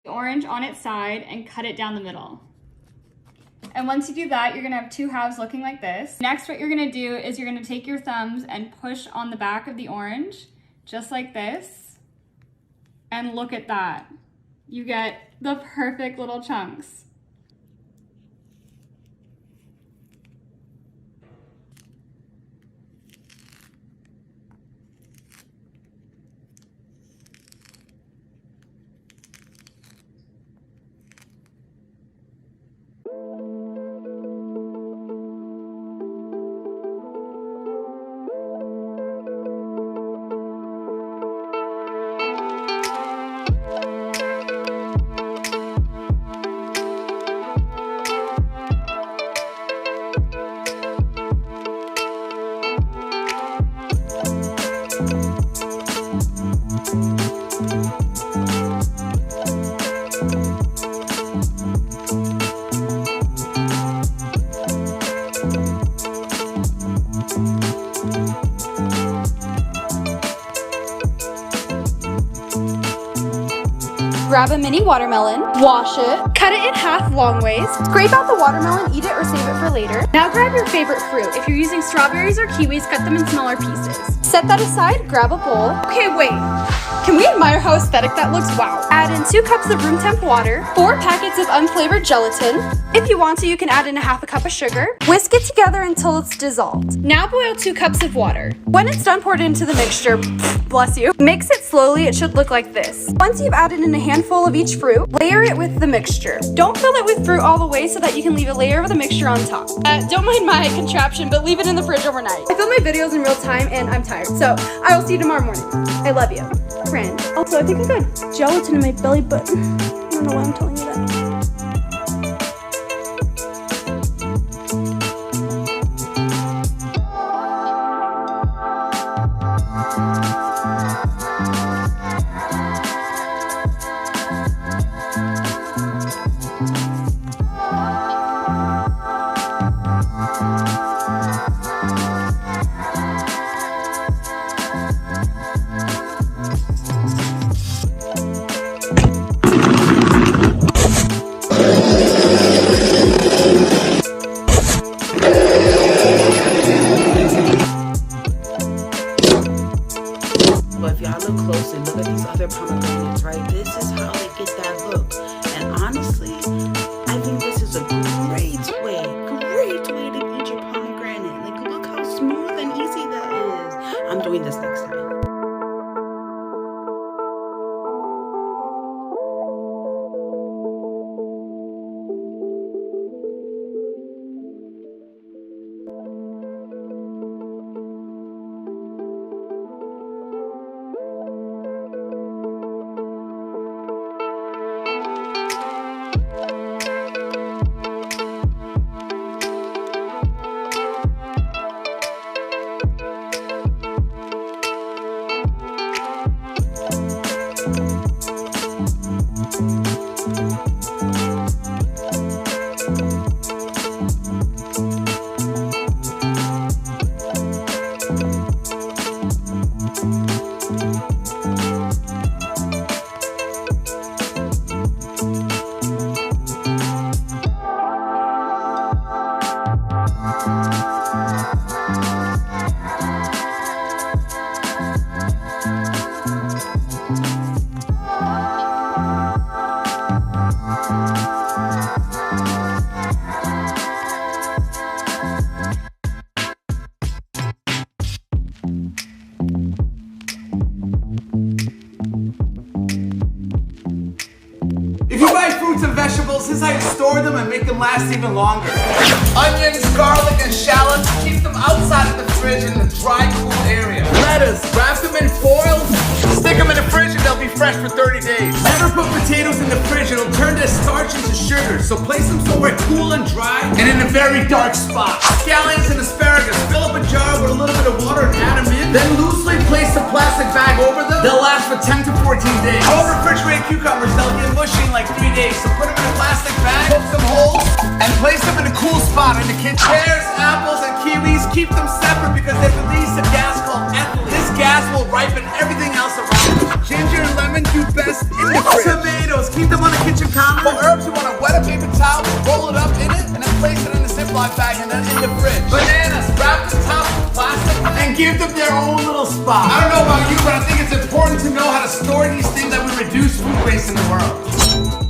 orange on its side and cut it down the middle. And once you do that, you're gonna have two halves looking like this. Next, what you're gonna do is you're gonna take your thumbs and push on the back of the orange, just like this. And look at that. You get the perfect little chunks. Grab a mini watermelon, wash it, cut it in half long ways, scrape out the watermelon, eat it or save it for later. Now grab your favorite fruit. If you're using strawberries or kiwis, cut them in smaller pieces. Set that aside, grab a bowl. Okay, wait. Can we admire how aesthetic that looks? Wow. Add in 2 cups of room temp water, 4 packets of unflavored gelatin. If you want to, you can add in a half a cup of sugar. Whisk it together until it's dissolved. Now boil 2 cups of water. When it's done, pour it into the mixture. Bless you. Mix it slowly, it should look like this. Once you've added in a handful of each fruit, layer it with the mixture. Don't fill it with fruit all the way so that you can leave a layer of the mixture on top. Don't mind my contraption, but leave it in the fridge overnight. I film my videos in real time and I'm tired, so I will see you tomorrow morning. I love you. Friend. Also, I think I got gelatin in my belly button. I don't know why I'm telling you that. But if y'all look closely, look at these other pomegranates, right? This is how they get that look. And honestly, I think this is a great way to eat your pomegranate. Like, look how smooth and easy that is. I'm doing this next time. If you buy fruits and vegetables, this is how you store them and make them last even longer. Onions, garlic, and shallots, keep them outside of the fridge in the dry, cool area. Lettuce, wrap them in foil, stick them in the fridge and they'll be fresh for 30 days. Never put potatoes in the fridge, it'll turn their starch into sugar, so place them somewhere cool and dry and in a very dark spot. Scallions and asparagus, fill up a jar with a little bit of water and add them in, then loosely place a plastic bag over them. They'll last for 10 to 14 days. However, refrigerated cucumbers, they'll get mushy in like 3 days, so put them in a plastic bag, poke some holes, and place them in a cool spot in the kitchen. Pears, apples, and kiwis, keep them separate because they release a gas called ethylene. This gas will ripen everything else around them. Ginger and lemon do best in the fridge. Tomatoes, keep them on a kitchen counter. For herbs, you want to wet a paper towel, roll it up in it, and then place it in a Ziploc bag and then in the fridge. Bananas, wrap the top with plastic and give them their own little spot. I don't know about you, but I think it's important to know how to store these things that would reduce food waste in the world.